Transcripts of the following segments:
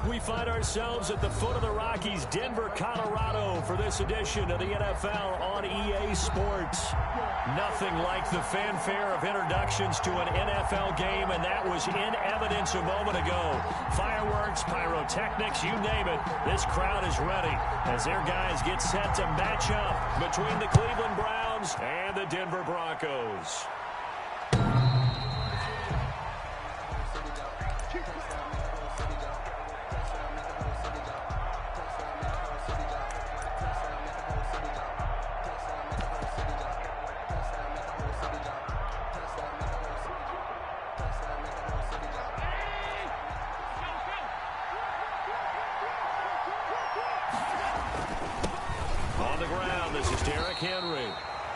We find ourselves at the foot of the Rockies, Denver, Colorado, for this edition of the NFL on EA Sports. Nothing like the fanfare of introductions to an NFL game, and that was in evidence a moment ago. Fireworks, pyrotechnics, you name it. This crowd is ready as their guys get set to match up between the Cleveland Browns and the Denver Broncos.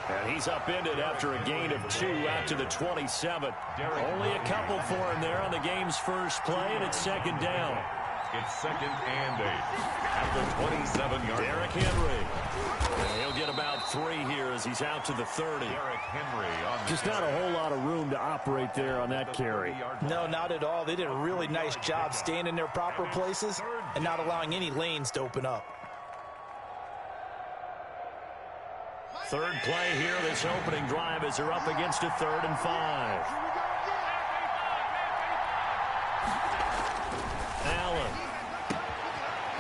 And he's upended after a gain of 2 out to the 27. Only a couple for him there on the game's first play, and it's second down. It's 2nd and 8 at the 27-yard line. Derrick Henry. And he'll get about 3 here as he's out to the 30. Derrick Henry on the Just not a whole lot of room to operate there on that carry. No, not at all. They did a really nice job staying in their proper places and not allowing any lanes to open up. Third play here, this opening drive, as they're up against a 3rd and 5. Allen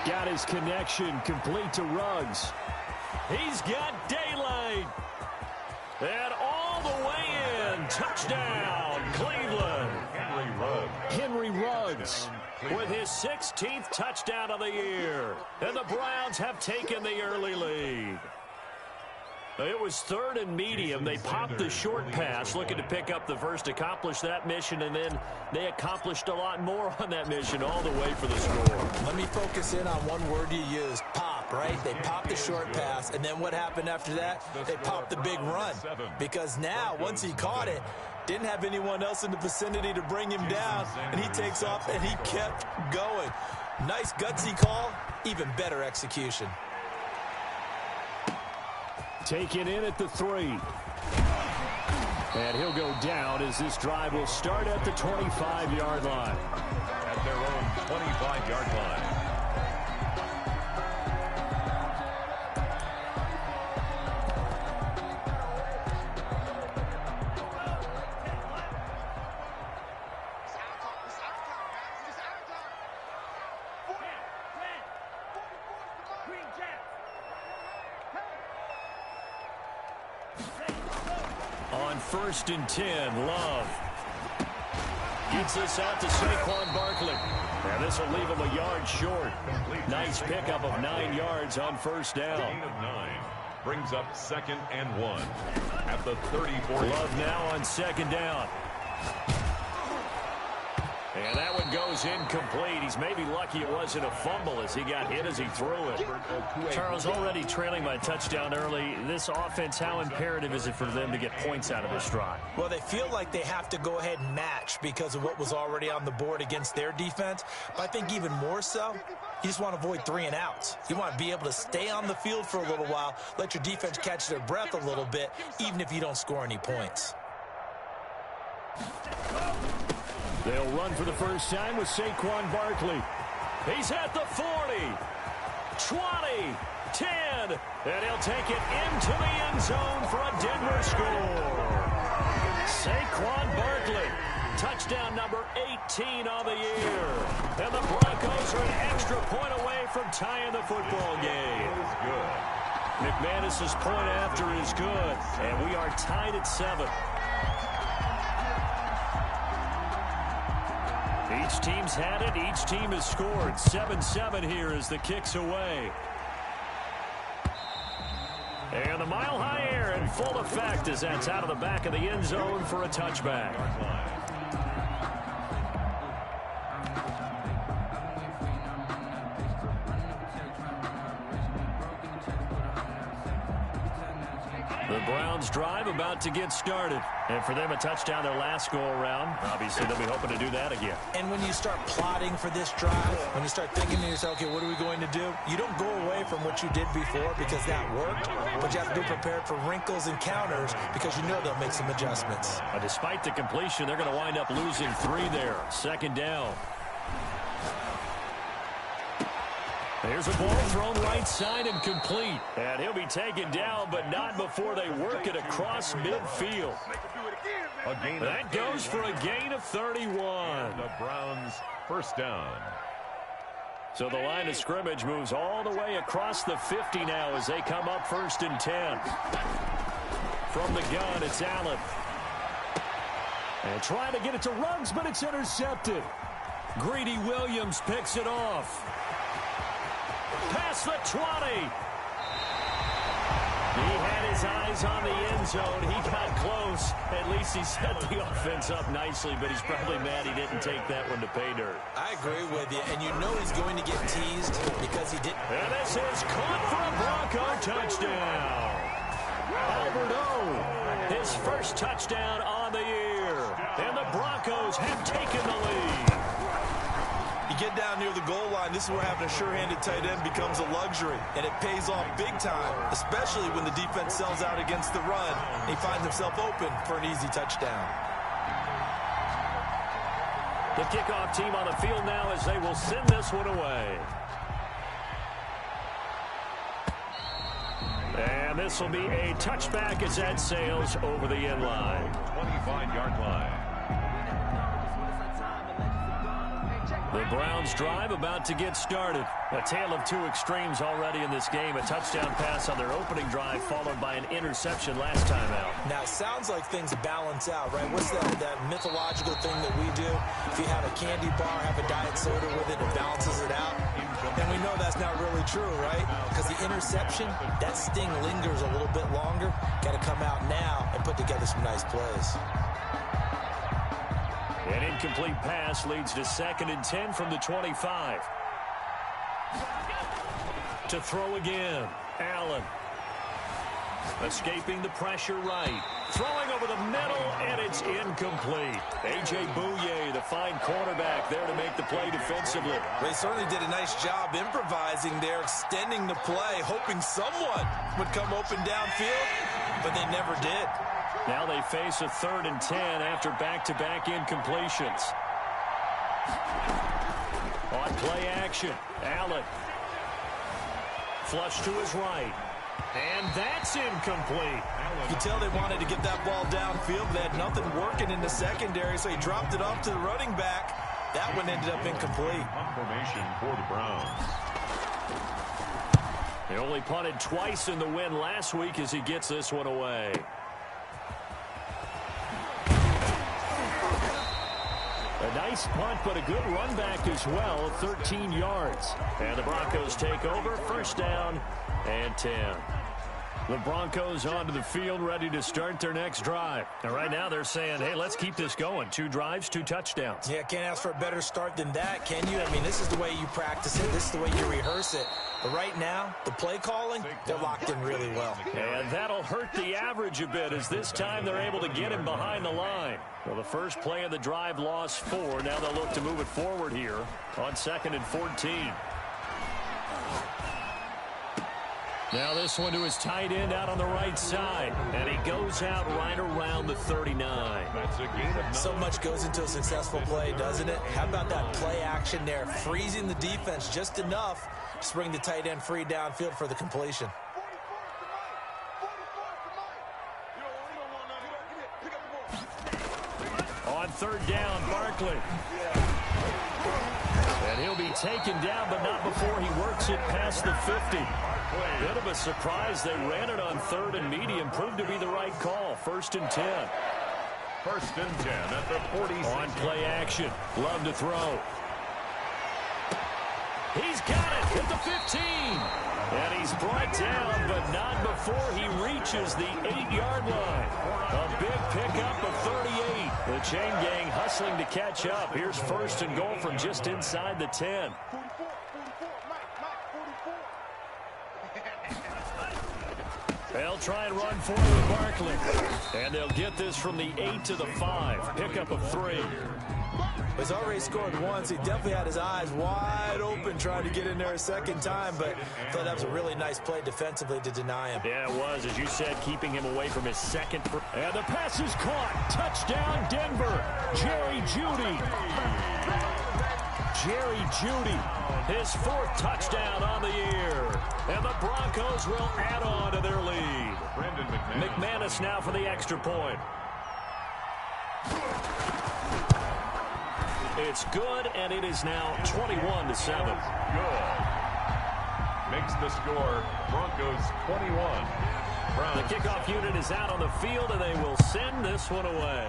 got his connection complete to Ruggs. He's got daylight. And all the way in. Touchdown, Cleveland. Henry Ruggs with his 16th touchdown of the year. And the Browns have taken the early lead. It was 3rd and medium. They popped the short pass, looking to pick up the first, accomplish that mission, and then they accomplished a lot more on that mission all the way for the score. Let me focus in on one word you used, pop, right? They popped the short pass, and then what happened after that? They popped the big run. Because now, once he caught it, didn't have anyone else in the vicinity to bring him down, and he takes off, and he kept going. Nice gutsy call, even better execution. Taken in at the 3. And he'll go down as this drive will start at the 25-yard line. At their own 25-yard line. On 1st and 10, Love gets this out to Saquon Barkley. And this will leave him a yard short. Nice pickup of 9 yards on 1st down. Gain of 9 brings up 2nd and 1 at the 34. Love now on 2nd down. And that one goes incomplete. He's maybe lucky it wasn't a fumble as he got hit as he threw it. Charles, already trailing by touchdown early. This offense, how imperative is it for them to get points out of this drive? Well, they feel like they have to go ahead and match because of what was already on the board against their defense. But I think even more so, you just want to avoid 3 and outs. You want to be able to stay on the field for a little while, let your defense catch their breath a little bit, even if you don't score any points. They'll run for the first time with Saquon Barkley. He's at the 40, 20, 10, and he'll take it into the end zone for a Denver score. Saquon Barkley, touchdown number 18 on the year. And the Broncos are an extra point away from tying the football game. McManus's point after is good, and we are tied at 7. Each team's had it. Each team has scored. 7-7 here as the kick's away. And the mile-high air in full effect as that's out of the back of the end zone for a touchback. The Browns drive about to get started. And for them, a touchdown their last go-around. Obviously, they'll be hoping to do that again. And when you start plotting for this drive, when you start thinking to yourself, okay, what are we going to do? You don't go away from what you did before because that worked, but you have to be prepared for wrinkles and counters because you know they'll make some adjustments. Despite the completion, they're going to wind up losing 3 there. 2nd down. There's a ball thrown right side and complete. And he'll be taken down, but not before they work it across midfield. That goes for a gain of 31. The Browns first down. So the line of scrimmage moves all the way across the 50 now as they come up 1st and 10. From the gun, it's Allen. And trying to get it to Ruggs, but it's intercepted. Greedy Williams picks it off. Past the 20. He had his eyes on the end zone. He got close. At least he set the offense up nicely, but he's probably mad he didn't take that one to pay dirt. I agree with you, and you know he's going to get teased because he didn't. And this is caught for a Bronco touchdown. Albert O, his first touchdown on the year. And the Broncos have taken the lead. You get down near the goal line, this is where having a sure-handed tight end becomes a luxury, and it pays off big time, especially when the defense sells out against the run, and he finds himself open for an easy touchdown. The kickoff team on the field now as they will send this one away. And this will be a touchback as that sails over the end line. 25-yard line. The Browns drive about to get started. A tale of two extremes already in this game. A touchdown pass on their opening drive followed by an interception last time out. Now, it sounds like things balance out, right? What's that mythological thing that we do? If you have a candy bar, have a diet soda with it, it balances it out. And we know that's not really true, right? Because the interception, that sting lingers a little bit longer. Got to come out now and put together some nice plays. An incomplete pass leads to 2nd and 10 from the 25. To throw again, Allen. Escaping the pressure right. Throwing over the middle, and it's incomplete. A.J. Bouye, the fine cornerback, there to make the play defensively. They certainly did a nice job improvising there, extending the play, hoping someone would come open downfield, but they never did. Now they face a 3rd and 10 after back-to-back incompletions. On play action, Allen. Flush to his right. And that's incomplete. You tell they wanted to get that ball downfield, but they had nothing working in the secondary, so he dropped it off to the running back. That one ended up incomplete. Formation for the Browns. They only punted twice in the win last week as he gets this one away. A nice punt, but a good run back as well, 13 yards. And the Broncos take over, 1st down and 10. The Broncos onto the field, ready to start their next drive. And right now they're saying, hey, let's keep this going. 2 drives, 2 touchdowns. Yeah, can't ask for a better start than that, can you? I mean, this is the way you practice it. This is the way you rehearse it. But right now, the play calling, they're locked in really well. And that'll hurt the average a bit as this time they're able to get him behind the line. Well, the first play of the drive lost 4. Now they'll look to move it forward here on 2nd and 14. Now this one to his tight end out on the right side. And he goes out right around the 39. That's a gain of 9. So much goes into a successful play, doesn't it? How about that play action there? Freezing the defense just enough to bring the tight end free downfield for the completion. On 3rd down, Barkley. And he'll be taken down, but not before he works it past the 50. Bit of a surprise. They ran it on 3rd and medium. Proved to be the right call. 1st and 10. 1st and 10 at the 46. On play action. Love to throw. He's got it at the 15. And he's brought down, but not before he reaches the 8-yard line. A big pickup of 38. The chain gang hustling to catch up. Here's 1st and goal from just inside the 10. They'll try and run forward with Barkley. And they'll get this from the 8 to the 5. Pickup of 3. He's already scored once. He definitely had his eyes wide open trying to get in there a second time, but I thought that was a really nice play defensively to deny him. Yeah, it was, as you said, keeping him away from his second. And the pass is caught. Touchdown, Denver. Jerry Jeudy. Jerry Jeudy, his 4th touchdown on the year. And the Broncos will add on to their lead. McManus now for the extra point. It's good, and it is now 21-7. Good. Makes the score Broncos 21. Browns. The kickoff unit is out on the field, and they will send this one away.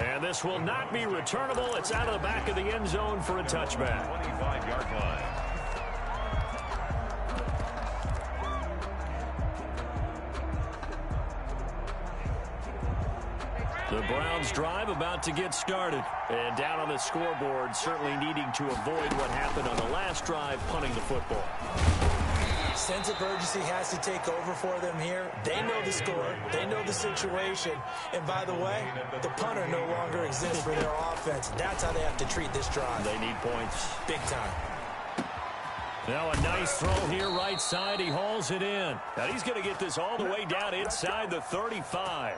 And this will not be returnable. It's out of the back of the end zone for a touchback. 25-yard line. The Browns drive about to get started. And down on the scoreboard, certainly needing to avoid what happened on the last drive, punting the football. Sense of urgency has to take over for them here. They know the score. They know the situation. And by the way, the punter no longer exists for their offense. That's how they have to treat this drive. They need points. Big time. Now a nice throw here, right side. He hauls it in. Now he's going to get this all the way down inside the 35.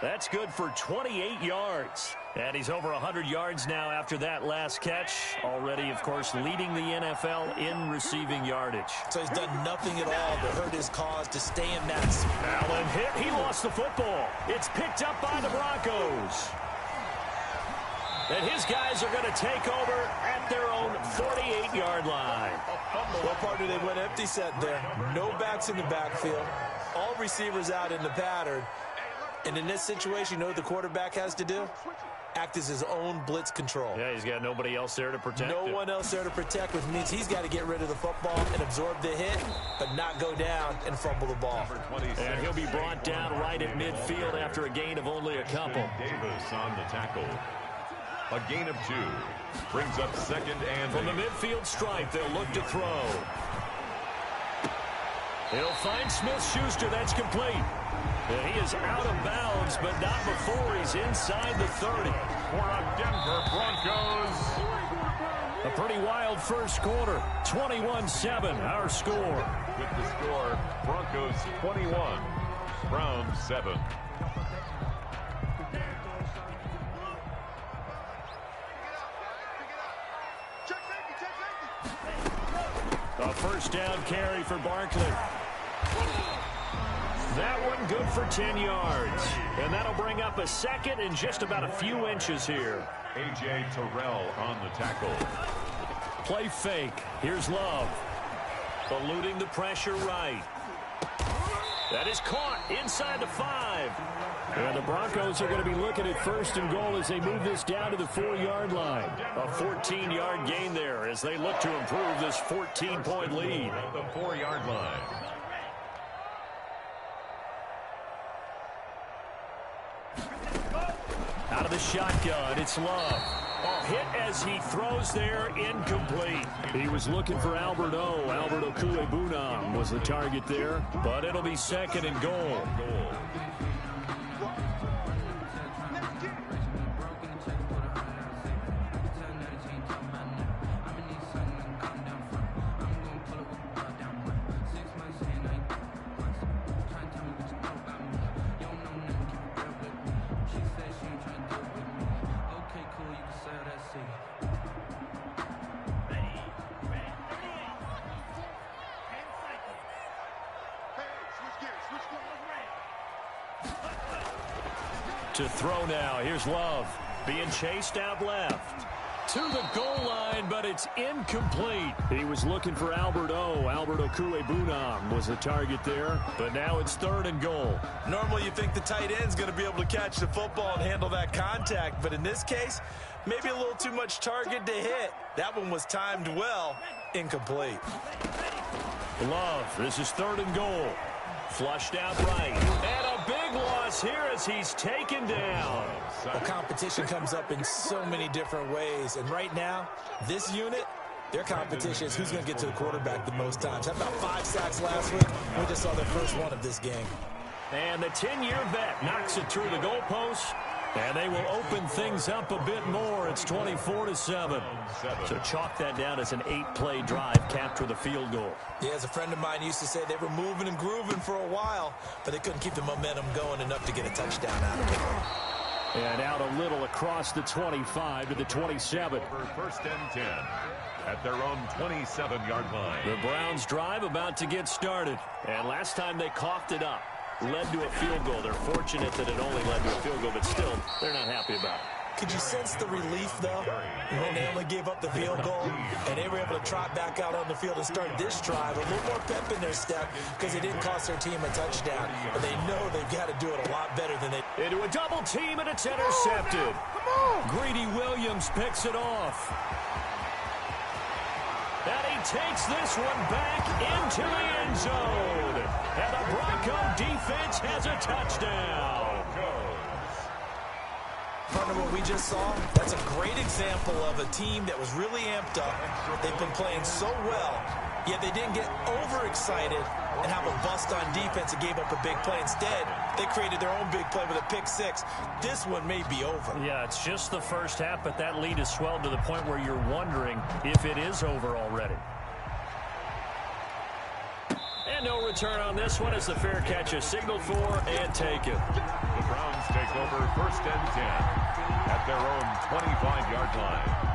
That's good for 28 yards. And he's over 100 yards now after that last catch. Already, of course, leading the NFL in receiving yardage. So he's done nothing at all to hurt his cause, to stay in that spot. Allen hit. He lost the football. It's picked up by the Broncos. And his guys are going to take over at their own 48-yard line. Well, partner, they went empty set there. No backs in the backfield. All receivers out in the pattern. And in this situation, you know what the quarterback has to do? Act as his own blitz control. Yeah, he's got nobody else there to protect No him. one else there to protect, which means he's got to get rid of the football and absorb the hit, but not go down and fumble the ball. And he'll be brought down right at midfield after a gain of only a couple. Davis on the tackle. A gain of 2. Brings up 2nd and From the midfield stripe, they'll look to throw. He'll find Smith-Schuster. That's complete. And he is out of bounds, but not before he's inside the 30. For a Denver Broncos. A pretty wild first quarter. 21-7, our score. With the score, Broncos 21, Browns 7. A first down carry for Barkley. That one good for 10 yards. And that'll bring up a second and just about a few inches here. A.J. Terrell on the tackle. Play fake. Here's Love. Eluding the pressure right. That is caught inside the 5. And the Broncos are going to be looking at 1st and goal as they move this down to the 4-yard line. A 14-yard gain there as they look to improve this 14-point lead. The 4-yard line. Out of the shotgun, it's Love. A hit as he throws there, incomplete. He was looking for Albert O. Albert Okuebunam was the target there, but it'll be 2nd and goal. To throw now. Here's Love. Being chased out left. To the goal line, but it's incomplete. He was looking for Albert O. Albert Okuebunam was the target there, but now it's 3rd and goal. Normally you think the tight end's going to be able to catch the football and handle that contact, but in this case, maybe a little too much target to hit. That one was timed well. Incomplete. Love. This is 3rd and goal. Flushed out right. And a big loss here as he's taken down. Well, competition comes up in so many different ways. And right now, this unit, their competition is who's going to get to the quarterback the most times. How about 5 sacks last week? We just saw their first one of this game. And the 10-year vet knocks it through the goalpost. And they will open things up a bit more. It's 24-7. So chalk that down as an 8-play drive capped with a field goal. Yeah, as a friend of mine used to say, they were moving and grooving for a while, but they couldn't keep the momentum going enough to get a touchdown out of it. And out a little across the 25 to the 27. First and 10 at their own 27-yard line. The Browns drive about to get started. And last time they coughed it up, led to a field goal. They're fortunate that it only led to a field goal, but still, they're not happy about it. Could you sense the relief, though, when they only gave up the field goal and they were able to trot back out on the field and start this drive? A little more pep in their step because it didn't cost their team a touchdown. But they know they've got to do it a lot better than they... Into a double team, and it's intercepted. Greedy Williams picks it off. And he takes this one back into the end zone. And the Bronco defense has a touchdown. Partner, what we just saw, that's a great example of a team that was really amped up. They've been playing so well, yet they didn't get overexcited and have a bust on defense and gave up a big play. Instead, they created their own big play with a pick six. This one may be over. Yeah, it's just the first half, but that lead has swelled to the point where you're wondering if it is over already. And no return on this one as the fair catch is signaled for and taken. The Browns take over first and 10 at their own 25-yard line.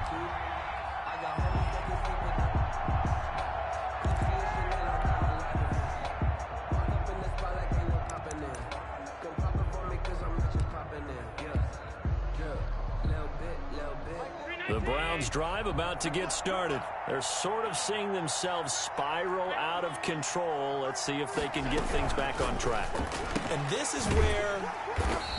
The Browns drive about to get started. They're sort of seeing themselves spiral out of control. Let's see if they can get things back on track. And this is where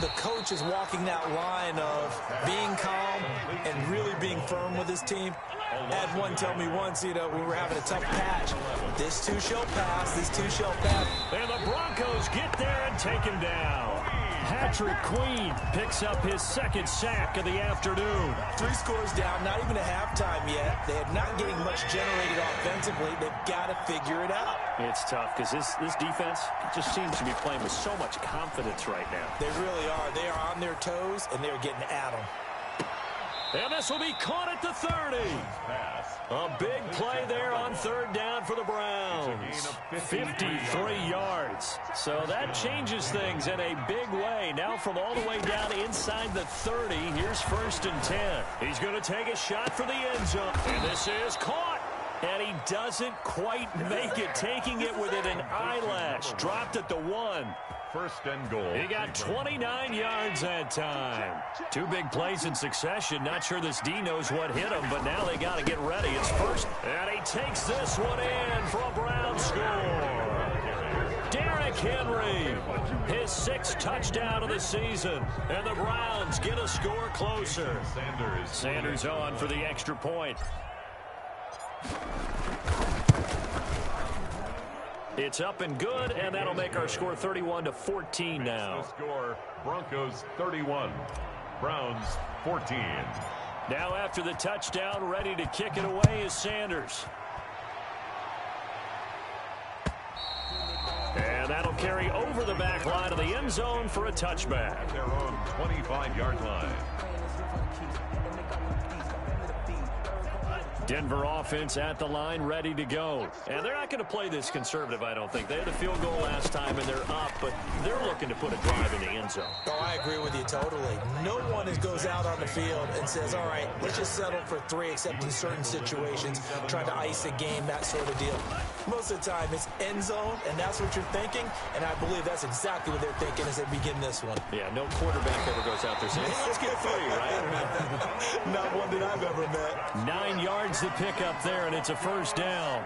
the coach is walking that line of being calm and really being firm with his team. I had one tell me once, we were having a tough patch. This too shall pass. This too shall pass. And the Broncos get there and take him down. Patrick Queen picks up his second sack of the afternoon. 3 scores down, not even a halftime yet. They're not getting much generated offensively. They've got to figure it out. It's tough because this defense just seems to be playing with so much confidence right now. They really are. They are on their toes, and they're getting at them. And this will be caught at the 30. A big play there on third down for the Browns. 53 yards. So that changes things in a big way. Now from all the way down inside the 30, here's first and 10. He's going to take a shot for the end zone. And this is caught. And he doesn't quite make it, taking it within an eyelash. Dropped at the 1. First and goal. He got 29 yards that time. 2 big plays in succession. Not sure this D knows what hit him, but now they got to get ready. It's first, and he takes this one in for a Brown score. Derrick Henry, his 6th touchdown of the season, and the Browns get a score closer. Sanders on for the extra point. It's up and good, and that'll make our score 31-14 now. Score, Broncos 31, Browns 14. Now after the touchdown, ready to kick it away is Sanders. And that'll carry over the back line of the end zone for a touchback. At their own 25-yard line. Denver offense at the line, ready to go. And they're not going to play this conservative, I don't think. They had a field goal last time, and they're up, but they're looking to put a drive in the end zone. Oh, I agree with you totally. No one goes out on the field and says, all right, let's just settle for 3, except in certain situations, trying to ice a game, that sort of deal. Most of the time, it's end zone, and that's what you're thinking, and I believe that's exactly what they're thinking as they begin this one. Yeah, no quarterback ever goes out there saying, hey, let's get 3, right? Not one that I've ever met. 9 yards to pick up there, and it's a first down.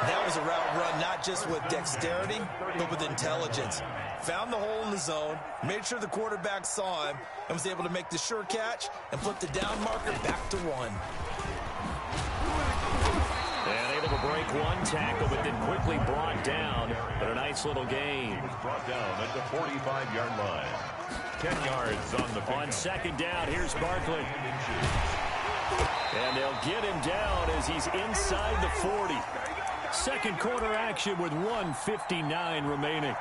That was a route run, not just with dexterity, but with intelligence. Found the hole in the zone, made sure the quarterback saw him, and was able to make the sure catch and put the down marker back to 1. And able to break 1 tackle, but then quickly brought down. But a nice little gain. He was brought down at the 45-yard line. 10 yards on the pickup. On second down, here's Barkley. And they'll get him down as he's inside the 40. Second quarter action with 1:59 remaining.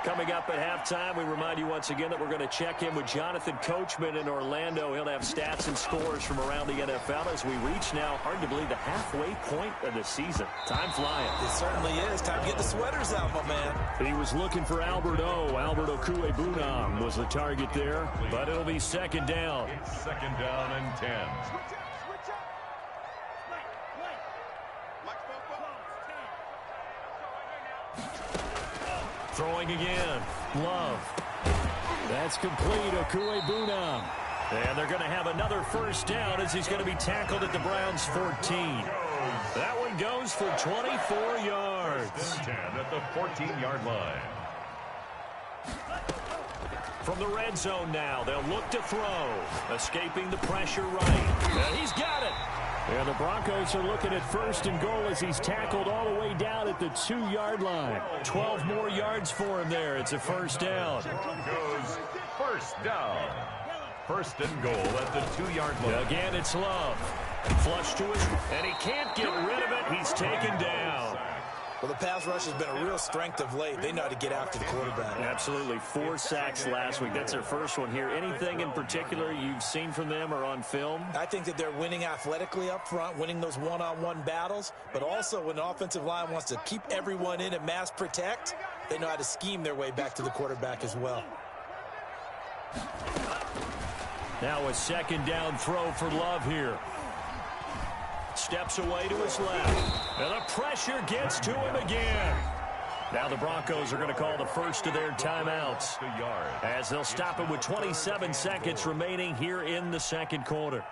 Coming up at halftime, we remind you once again that we're going to check in with Jonathan Coachman in Orlando. He'll have stats and scores from around the NFL as we reach now, hard to believe, the halfway point of the season. Time flying. It certainly is. Time to get the sweaters out, my man. He was looking for Albert Okuebunam was the target there, but it'll be second down. It's second down and 10. Throwing again. Love. That's complete. Okuebunam. And they're going to have another first down as he's going to be tackled at the Browns' 14. That one goes for 24 yards. First and 10 at the 14-yard line. From the red zone now, they'll look to throw. Escaping the pressure right. And he's got it. And the Broncos are looking at first and goal as he's tackled all the way down at the 2-yard line. 12 more yards for him there. It's a first down. Broncos first down. First and goal at the 2-yard line. Again, it's Love. Flush to his, and he can't get rid of it. He's taken down. Well, the pass rush has been a real strength of late. They know how to get after the quarterback. Absolutely. 4 sacks last week. That's their first one here. Anything in particular you've seen from them or on film? I think that they're winning athletically up front, winning those one-on-one battles, but also when the offensive line wants to keep everyone in and mass protect, they know how to scheme their way back to the quarterback as well. Now a second down throw for Love here. Steps away to his left. And the pressure gets to him again. Now the Broncos are going to call the first of their timeouts as they'll stop it with 27 seconds remaining here in the second quarter.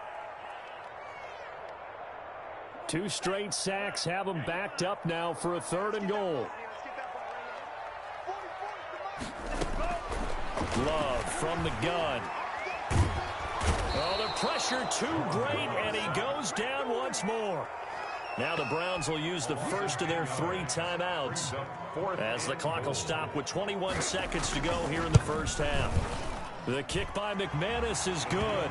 2 straight sacks have them backed up now for a 3rd and goal. Love from the gun. Oh, the pressure too great, and he goes down once more. Now the Browns will use the first of their 3 timeouts as the clock will stop with 21 seconds to go here in the first half. The kick by McManus is good,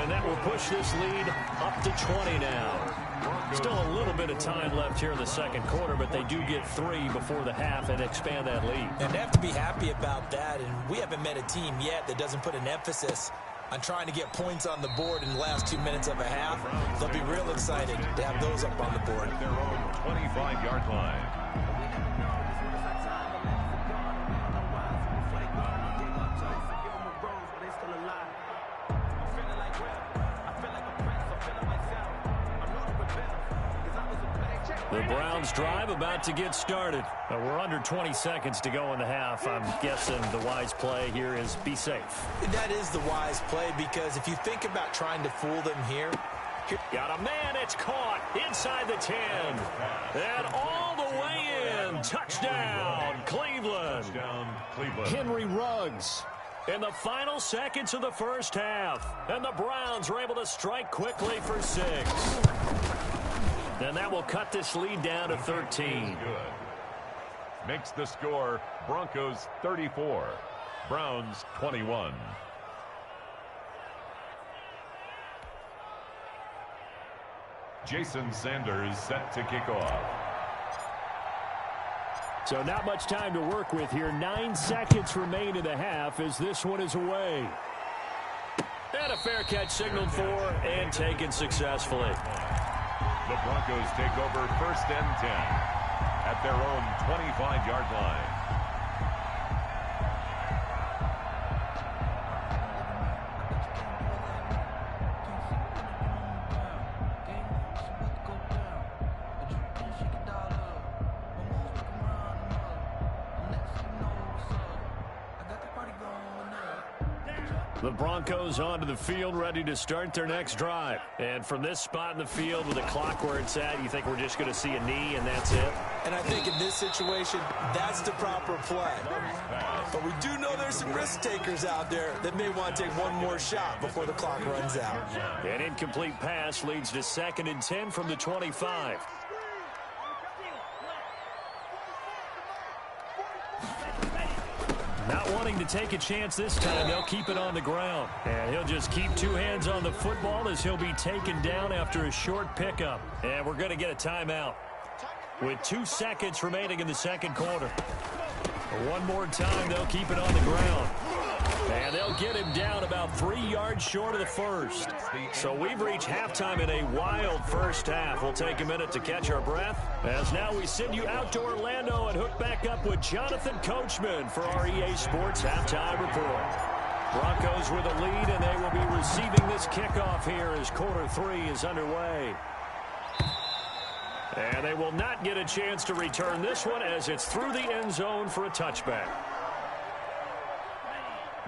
and that will push this lead up to 20 now. Still a little bit of time left here in the second quarter, but they do get 3 before the half and expand that lead. And they have to be happy about that, and we haven't met a team yet that doesn't put an emphasis on trying to get points on the board in the last 2 minutes of a half. They'll be real excited to have those up on the board. Their own 25-yard line. The Browns drive about to get started. We're under 20 seconds to go in the half. I'm guessing the wise play here is be safe. That is the wise play, because if you think about trying to fool them here. Got a man, it's caught inside the 10. And all the way in. Touchdown, Cleveland. Touchdown, Cleveland. Henry Ruggs in the final seconds of the first half. And the Browns are able to strike quickly for 6. And that will cut this lead down to 13. Good. Makes the score Broncos 34, Browns 21. Jason Sanders set to kick off. So not much time to work with here. 9 seconds remain in the half as this one is away. And a fair catch signaled for and taken successfully. The Broncos take over first and 10 at their own 25-yard line. The Broncos onto the field, ready to start their next drive. And from this spot in the field with the clock where it's at, you think we're just going to see a knee and that's it? And I think in this situation, that's the proper play. But we do know there's some risk takers out there that may want to take one more shot before the clock runs out. An incomplete pass leads to 2nd and 10 from the 25. Not wanting to take a chance this time, they'll keep it on the ground. And he'll just keep 2 hands on the football as he'll be taken down after a short pickup. And we're going to get a timeout with 2 seconds remaining in the second quarter. One more time, they'll keep it on the ground. And they'll get him down about 3 yards short of the first. So we've reached halftime in a wild first half. We'll take a minute to catch our breath, as now we send you out to Orlando and hook back up with Jonathan Coachman for our EA Sports Halftime Report. Broncos with a lead, and they will be receiving this kickoff here as quarter 3 is underway. And they will not get a chance to return this one as it's through the end zone for a touchback.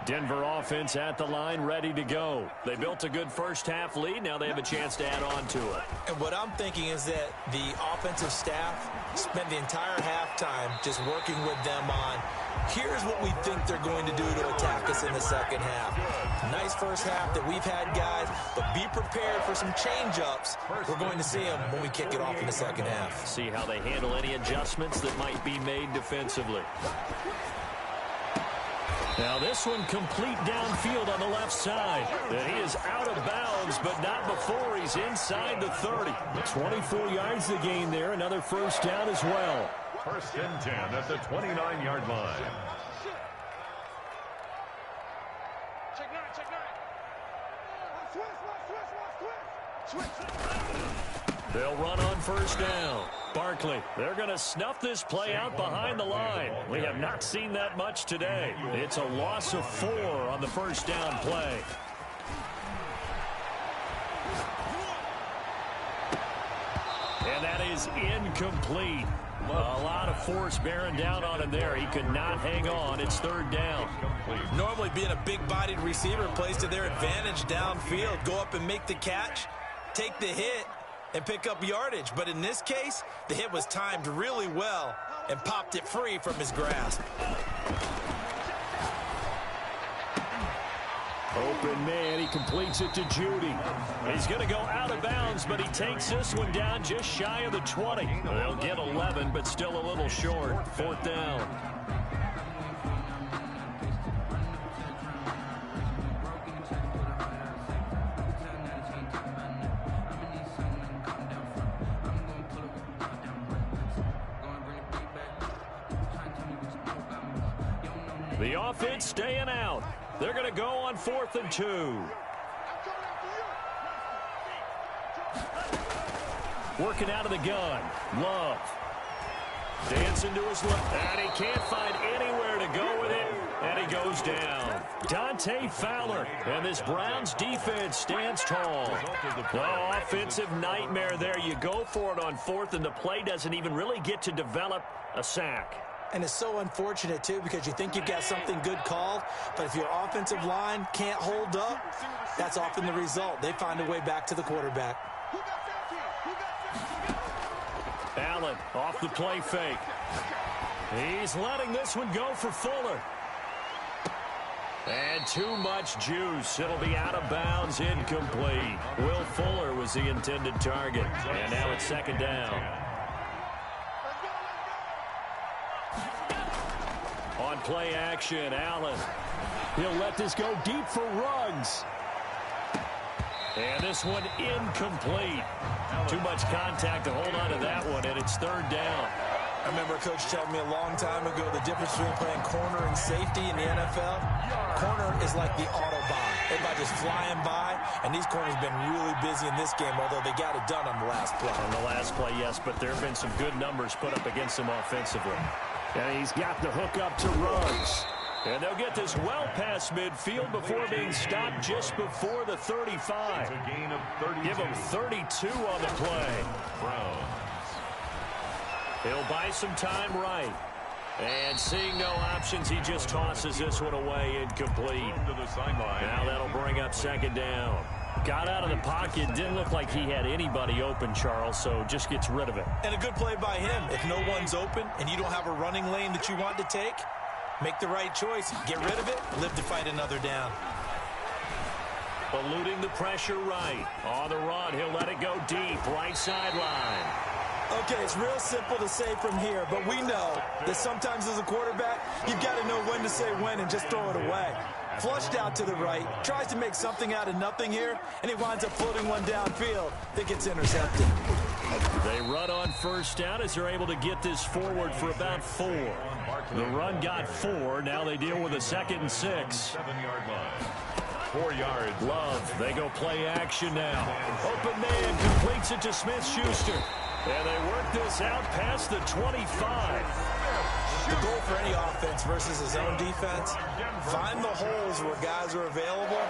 Denver offense at the line, ready to go. They built a good first half lead. Now they have a chance to add on to it. And what I'm thinking is that the offensive staff spent the entire halftime just working with them on, here's what we think they're going to do to attack us in the second half. Nice first half that we've had, guys, but be prepared for some change-ups. We're going to see them when we kick it off in the second half. See how they handle any adjustments that might be made defensively. Now this one complete downfield on the left side. And he is out of bounds, but not before he's inside the 30. 24 yards to gain there. Another first down as well. First and 10 at the 29-yard line. They'll run on first down. Barkley, they're going to snuff this play out behind the line. We have not seen that much today. It's a loss of 4 on the first down play. And that is incomplete. A lot of force bearing down on him there. He could not hang on. It's third down. Normally being a big-bodied receiver plays to their advantage downfield. Go up and make the catch, take the hit, and pick up yardage. But in this case, the hit was timed really well and popped it free from his grasp. Open man, he completes it to Judy. He's going to go out of bounds, but he takes this one down just shy of the 20. They'll get 11, but still a little short. Fourth down. The offense staying out. They're going to go on 4th and 2. Working out of the gun. Love. Dancing to his left. And he can't find anywhere to go with it. And he goes down. Dante Fowler. And this Browns defense stands tall. The offensive nightmare there. You go for it on 4th, and the play doesn't even really get to develop a sack. And it's so unfortunate, too, because you think you've got something good called, but if your offensive line can't hold up, that's often the result. They find a way back to the quarterback. Allen off the play fake. He's letting this one go for Fuller. And too much juice. It'll be out of bounds, incomplete. Will Fuller was the intended target. And now it's second down. On play action, Allen. He'll let this go deep for Ruggs. And this one incomplete. Too much contact to hold on to that one, and it's third down. I remember a coach telling me a long time ago the difference between playing corner and safety in the NFL. Corner is like the Autobahn. Everybody just flying by, and these corners have been really busy in this game, although they got it done on the last play. On the last play, yes, but there have been some good numbers put up against him offensively. And he's got the hook up to Ruggs. And they'll get this well past midfield before being stopped just before the 35. A gain of 32. Give him 32 on the play. Browns. He'll buy some time right. And seeing no options, he just tosses this one away incomplete. To the sideline. Now that'll bring up second down. Got out of the pocket. Didn't look like he had anybody open, Charles, so just gets rid of it. And a good play by him. If no one's open and you don't have a running lane that you want to take, make the right choice. Get rid of it. Live to fight another down. Eluding the pressure right. On the run, he'll let it go deep. Right sideline. Okay, it's real simple to say from here, but we know that sometimes as a quarterback, you've got to know when to say when and just throw it away. Flushed out to the right, tries to make something out of nothing here, and he winds up floating one downfield that gets intercepted. They run on first down as they're able to get this forward for about 4. The run got 4. Now they deal with a 2nd and 6. 7-yard line. 4 yards. Love, they go play action now. Open man completes it to Smith-Schuster. And they work this out past the 25. The goal for any offense versus his own defense, find the holes where guys are available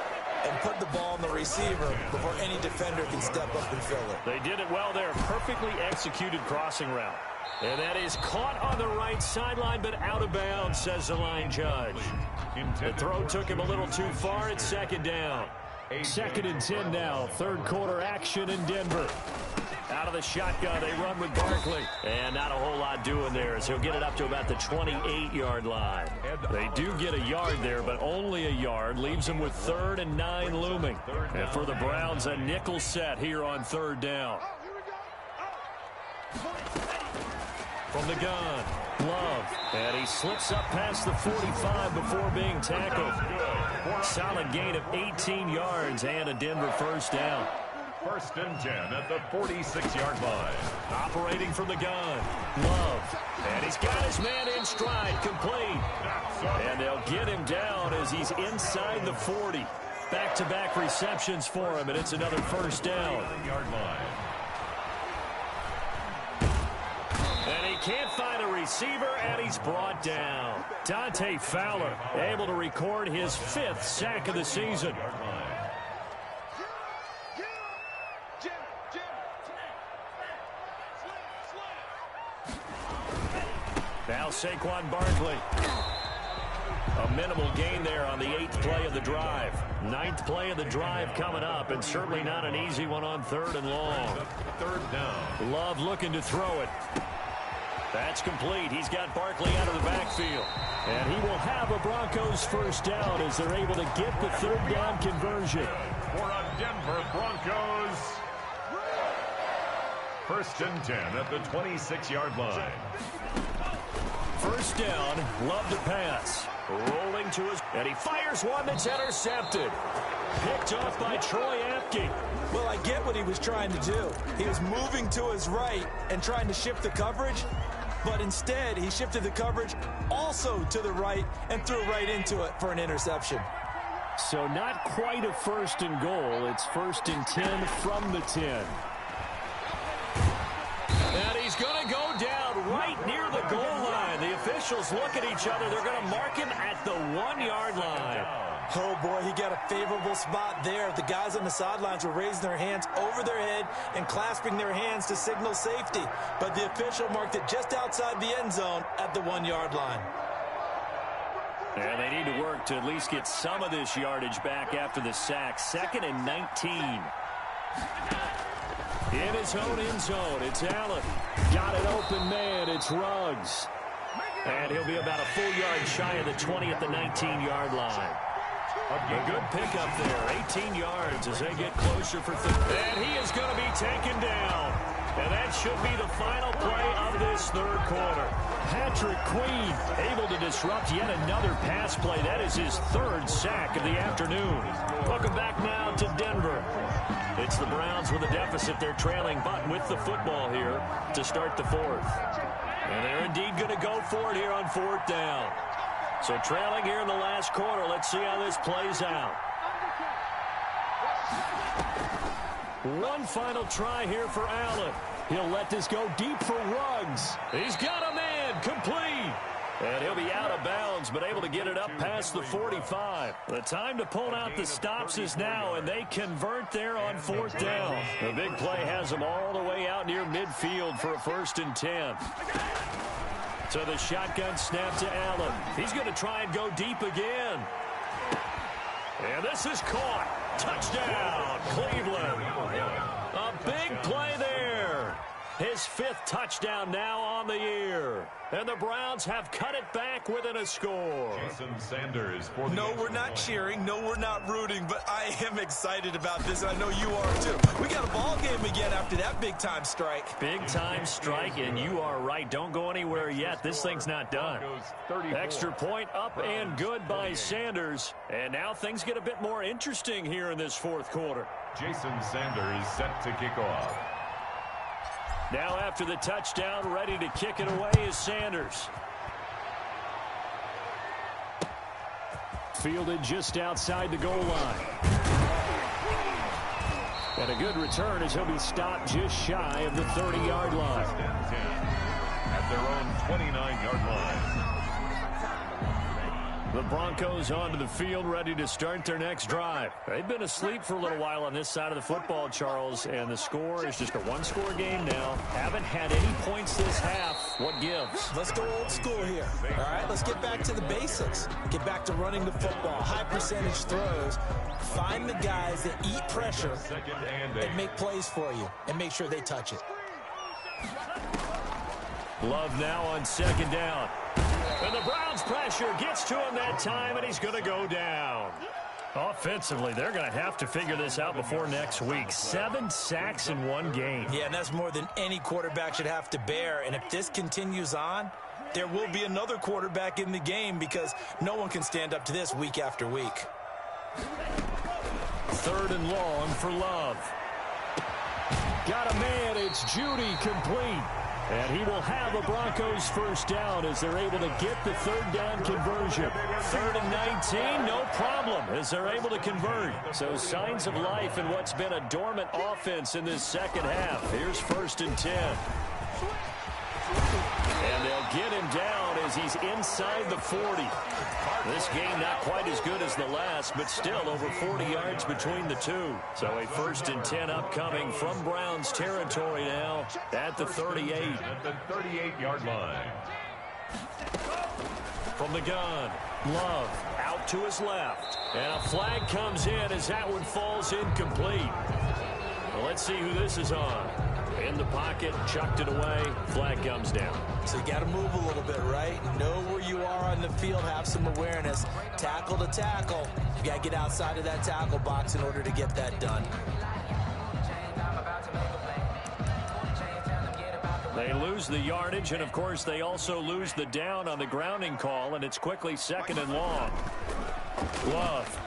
and put the ball on the receiver before any defender can step up and fill it. They did it well there. Perfectly executed crossing route. And that is caught on the right sideline, but out of bounds, says the line judge. The throw took him a little too far. It's 2nd down. 2nd and 10 now. 3rd quarter action in Denver. Out of the shotgun, they run with Barkley. And not a whole lot doing there as he'll get it up to about the 28-yard line. They do get a yard there, but only a yard. Leaves them with 3rd and 9 looming. And for the Browns, a nickel set here on 3rd down. From the gun, Love. And he slips up past the 45 before being tackled. Solid gain of 18 yards and a Denver 1st down. 1st and 10 at the 46-yard line. Operating from the gun, Love. And he's got his man in stride, complete. And they'll get him down as he's inside the 40. Back-to-back receptions for him, and it's another 1st down. Yard line. And he can't find a receiver, and he's brought down. Dante Fowler able to record his 5th sack of the season. Now Saquon Barkley. A minimal gain there on the 8th play of the drive. 9th play of the drive coming up, and certainly not an easy one on 3rd and long. 3rd down. Love looking to throw it. That's complete. He's got Barkley out of the backfield. And he will have a Broncos 1st down as they're able to get the 3rd down conversion. For a Denver Broncos. 1st and 10 at the 26-yard line. 1st down, Love to pass. Rolling to his, and he fires one that's intercepted. Picked off by Troy Apke. Well, I get what he was trying to do. He was moving to his right and trying to shift the coverage, but instead he shifted the coverage also to the right and threw right into it for an interception. So not quite a 1st and goal. It's 1st and 10 from the 10. And he's going to go down right near the goal line. The officials look at each other. They're going to mark him at the 1-yard line. Oh, boy, he got a favorable spot there. The guys on the sidelines were raising their hands over their head and clasping their hands to signal safety. But the official marked it just outside the end zone at the 1-yard line. And they need to work to at least get some of this yardage back after the sack. 2nd and 19. In his own end zone, it's Allen. Got an open man, it's Ruggs. And he'll be about a full yard shy of the 20 at the 19-yard line. A good pickup there, 18 yards as they get closer for third. And he is going to be taken down. And that should be the final play of this 3rd quarter. Patrick Queen able to disrupt yet another pass play. That is his 3rd sack of the afternoon. Welcome back now to Denver. It's the Browns with a deficit. They're trailing, but with the football here to start the 4th. And they're indeed going to go for it here on 4th down. So trailing here in the last quarter. Let's see how this plays out. One final try here for Allen. He'll let this go deep for Ruggs. He's got a man, complete. And he'll be out of bounds, but able to get it up past the 45. The time to pull out the stops is now, and they convert there on 4th down. The big play has them all the way out near midfield for a 1st and 10. So the shotgun snap to Allen. He's going to try and go deep again. And this is caught. Touchdown, Cleveland. A big play there. His 5th touchdown now on the year. And the Browns have cut it back within a score. Jason Sanders for the No, we're not cheering. No, we're not rooting. But I am excited about this. I know you are, too. We got a ball game again after that big-time strike. Big-time strike, and you are right. Don't go anywhere yet. This thing's not done. Extra point up and good by Sanders. And now things get a bit more interesting here in this 4th quarter. Jason Sanders set to kick off. Now after the touchdown, ready to kick it away is Sanders. Fielded just outside the goal line. And a good return as he'll be stopped just shy of the 30-yard line. At their own 29-yard line. The Broncos onto the field, ready to start their next drive. They've been asleep for a little while on this side of the football, Charles, and the score is just a one-score game now. Haven't had any points this half. What gives? Let's go old school here. All right, let's get back to the basics. Get back to running the football, high percentage throws. Find the guys that eat pressure and make plays for you, and make sure they touch it. Love now on second down. And the Browns pressure gets to him that time, and he's going to go down. Offensively, they're going to have to figure this out before next week. 7 sacks in one game. Yeah, and that's more than any quarterback should have to bear. And if this continues on, there will be another quarterback in the game because no one can stand up to this week after week. 3rd and long for Love. Got a man. It's Judy complete. And he will have a Broncos first down as they're able to get the 3rd down conversion. 3rd and 19, no problem as they're able to convert. So signs of life in what's been a dormant offense in this second half. Here's 1st and 10. And they'll get him down as he's inside the 40. This game not quite as good as the last, but still over 40 yards between the two. So a 1st and 10 upcoming from Browns territory now at the 38. At the 38-yard line. From the gun, Love out to his left. And a flag comes in as that one falls incomplete. Well, let's see who this is on. In the pocket, chucked it away, flag comes down. So you got to move a little bit, right? Know where you are on the field, have some awareness. Tackle to tackle. You got to get outside of that tackle box in order to get that done. They lose the yardage, and of course they also lose the down on the grounding call, and it's quickly 2nd and long. Love.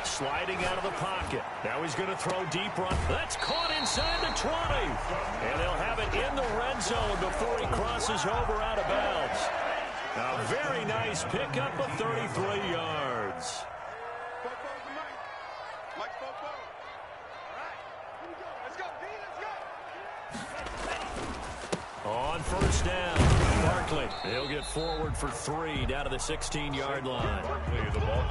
Sliding out of the pocket. Now he's going to throw deep run. That's caught inside the 20. And they'll have it in the red zone before he crosses over out of bounds. A very nice pickup of 33 yards. On 1st down, Barkley. He'll get forward for 3 down to the 16-yard line.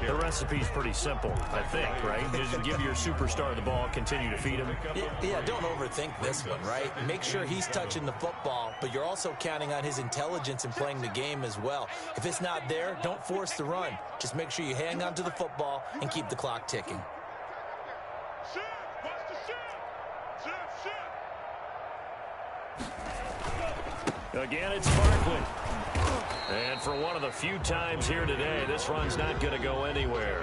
The recipe's pretty simple, I think, right? Just give your superstar the ball, continue to feed him. Yeah, don't overthink this one, right? Make sure he's touching the football, but you're also counting on his intelligence in playing the game as well. If it's not there, don't force the run. Just make sure you hang on to the football and keep the clock ticking. Again, it's Barkley. And for one of the few times here today, this run's not going to go anywhere.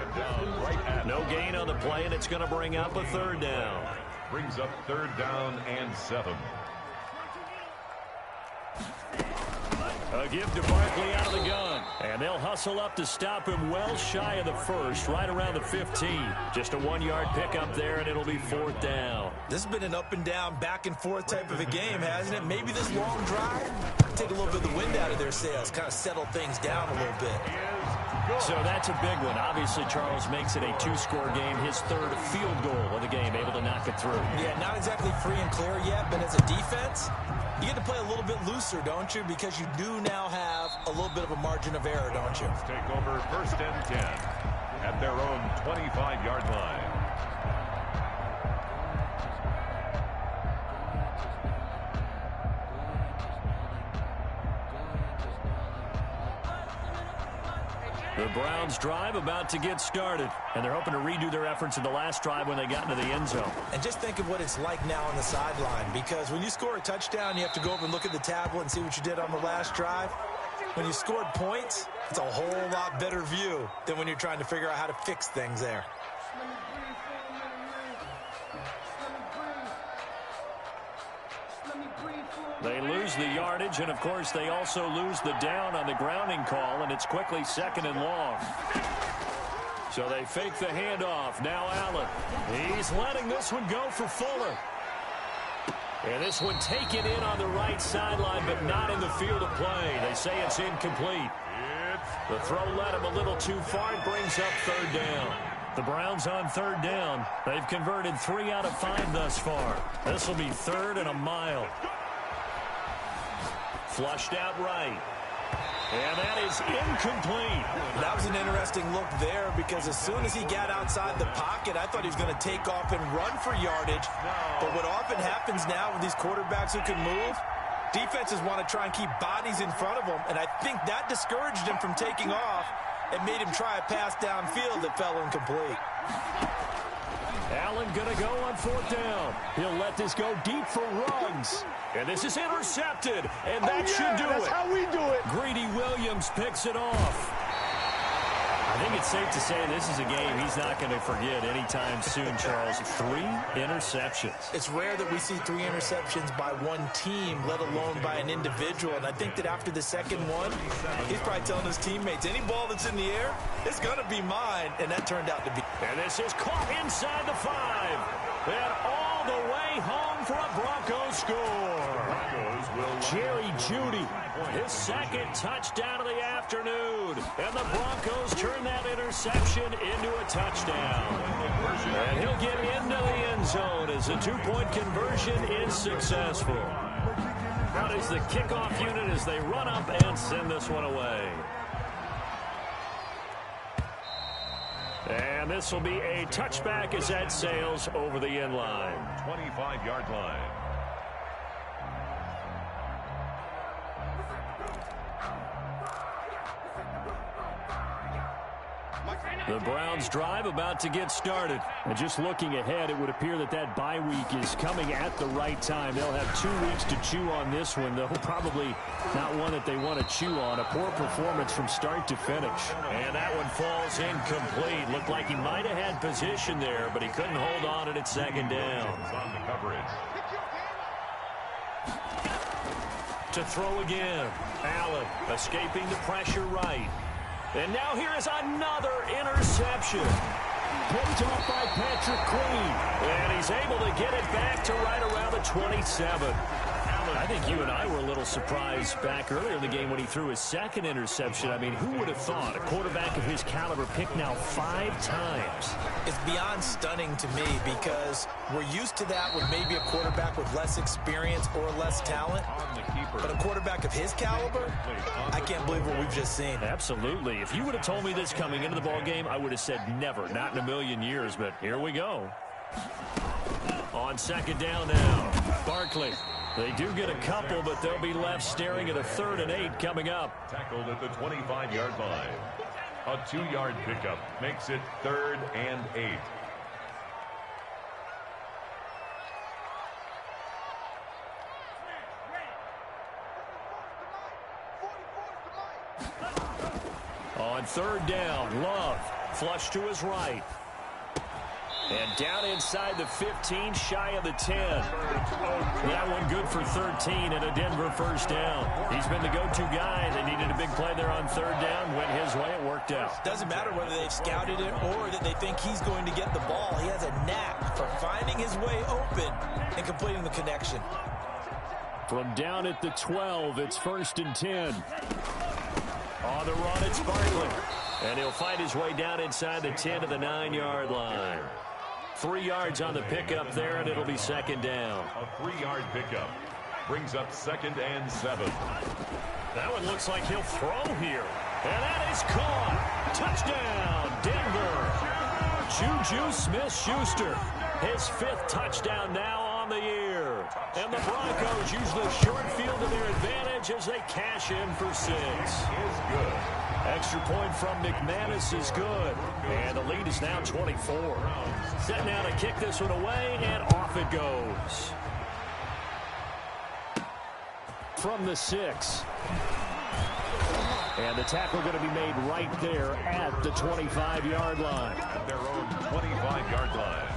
No gain on the play, and it's going to bring up a 3rd down. Brings up 3rd down and 7. A give to Barkley out of the gun. And they'll hustle up to stop him well shy of the 1st, right around the 15. Just a 1-yard pickup there, and it'll be 4th down. This has been an up and down, back and forth type of a game, hasn't it? Maybe this long drive, take a little bit of the wind out of their sails, kind of settle things down a little bit. So that's a big one. Obviously, Charles makes it a 2-score game, his 3rd field goal of the game, able to knock it through. Yeah, not exactly free and clear yet, but as a defense, you get to play a little bit looser, don't you? Because you do now have a little bit of a margin of error, don't you? Take over 1st and 10 at their own 25-yard line. The Browns drive about to get started, and they're hoping to redo their efforts in the last drive when they got into the end zone. And just think of what it's like now on the sideline, because when you score a touchdown, you have to go over and look at the tablet and see what you did on the last drive. When you scored points, it's a whole lot better view than when you're trying to figure out how to fix things there. They lose the yardage, and of course they also lose the down on the grounding call, and it's quickly 2nd and long. So they fake the handoff. Now Allen. He's letting this one go for Fuller. And this one taken in on the right sideline, but not in the field of play. They say it's incomplete. The throw led him a little too far. It brings up third down. The Browns on third down. They've converted 3 out of 5 thus far. This will be 3rd and a mile. Flushed out right. And that is incomplete. That was an interesting look there because as soon as he got outside the pocket, I thought he was going to take off and run for yardage. But what often happens now with these quarterbacks who can move, defenses want to try and keep bodies in front of them, and I think that discouraged him from taking off and made him try a pass downfield that fell incomplete. Allen going to go on 4th down. He'll let this go deep for Ruggs. And this is intercepted, and that should do it. That's how we do it. Greedy Williams picks it off. I think it's safe to say this is a game he's not going to forget anytime soon, Charles. 3 interceptions. It's rare that we see 3 interceptions by one team, let alone by an individual. And I think that after the second one, he's probably telling his teammates, any ball that's in the air, it's going to be mine. And that turned out to be. And this is caught inside the 5. And all the way home for a Broncos score. Jerry Jeudy, his 2nd touchdown of the afternoon. And the Broncos turn that interception into a touchdown. And he'll get into the end zone as the 2-point conversion is successful. That is the kickoff unit as they run up and send this one away. And this will be a touchback as that sails over the end line. 25-yard line. The Browns drive about to get started. And just looking ahead, it would appear that that bye week is coming at the right time. They'll have 2 weeks to chew on this one, though probably not one that they want to chew on. A poor performance from start to finish. And that one falls incomplete. Looked like he might have had position there, but he couldn't hold on it at 2nd down. On the coverage. To throw again. Allen escaping the pressure right. And now here is another interception. Picked off by Patrick Queen. And he's able to get it back to right around the 27. I think you and I were a little surprised back earlier in the game when he threw his 2nd interception. I mean, who would have thought a quarterback of his caliber picked now 5 times? It's beyond stunning to me because we're used to that with maybe a quarterback with less experience or less talent. But a quarterback of his caliber, I can't believe what we've just seen. Absolutely. If you would have told me this coming into the ball game, I would have said never, not in a million years. But here we go. On 2nd down now, Barkley. They do get a couple, but they'll be left staring at a 3rd and 8 coming up. Tackled at the 25-yard line. A 2-yard pickup makes it 3rd and 8. On 3rd down, Love flush to his right. And down inside the 15, shy of the 10. That one good for 13 and a Denver 1st down. He's been the go-to guy. They needed a big play there on 3rd down. Went his way. It worked out. Doesn't matter whether they've scouted it or that they think he's going to get the ball. He has a knack for finding his way open and completing the connection. From down at the 12, it's 1st and 10. On the run, it's Barkley. And he'll find his way down inside the 10 to the 9-yard line. 3 yards on the pickup there, and it'll be 2nd down. A 3-yard pickup brings up 2nd and 7. That one looks like he'll throw here. And that is caught. Touchdown, Denver. Juju Smith-Schuster. His 5th touchdown now on the year. And the Broncos use the short field to their advantage as they cash in for 6. Is good. Extra point from McManus is good. And the lead is now 24. Set now to kick this one away, and off it goes. From the 6. And the tackle going to be made right there at the 25-yard line. At their own 25-yard line.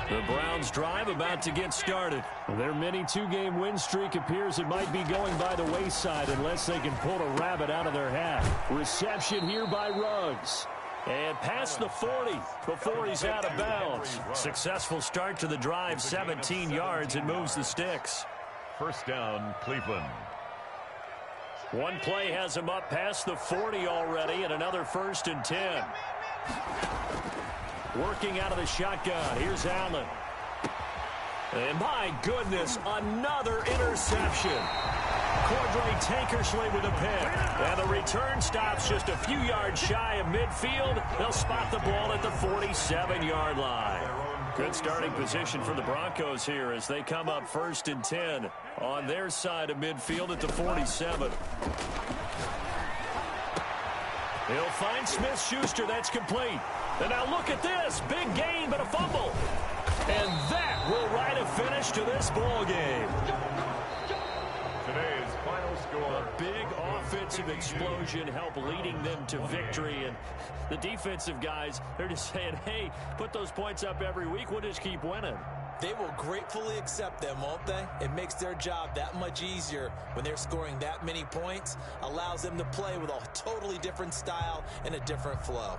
The Browns drive about to get started. Their mini 2-game win streak appears it might be going by the wayside unless they can pull a rabbit out of their hat. Reception here by Ruggs. And past the 40 before he's out of bounds. Successful start to the drive, 17 yards, and moves the sticks. First down, Cleveland. One play has him up past the 40 already, and another 1st and 10. Working out of the shotgun. Here's Allen. And my goodness, another interception. Cordray Tankersley with a pick. And the return stops just a few yards shy of midfield. They'll spot the ball at the 47-yard line. Good starting position for the Broncos here as they come up 1st and 10 on their side of midfield at the 47. He'll find Smith-Schuster. That's complete. And now look at this. Big gain, but a fumble. And that will write a finish to this ball game. Today's final score. A big offensive explosion helped leading them to victory. And the defensive guys, they're just saying, hey, put those points up every week. We'll just keep winning. They will gratefully accept them, won't they? It makes their job that much easier when they're scoring that many points. Allows them to play with a totally different style and a different flow.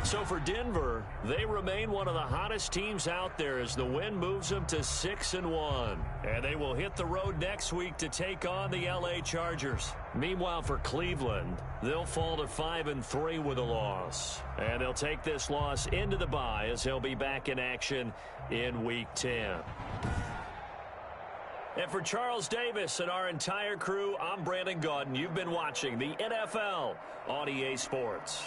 So for Denver, they remain one of the hottest teams out there as the win moves them to 6-1. And they will hit the road next week to take on the LA Chargers. Meanwhile, for Cleveland, they'll fall to 5-3 with a loss. And they'll take this loss into the bye as they'll be back in action in Week 10. And for Charles Davis and our entire crew, I'm Brandon Gaudin. You've been watching the NFL on EA Sports.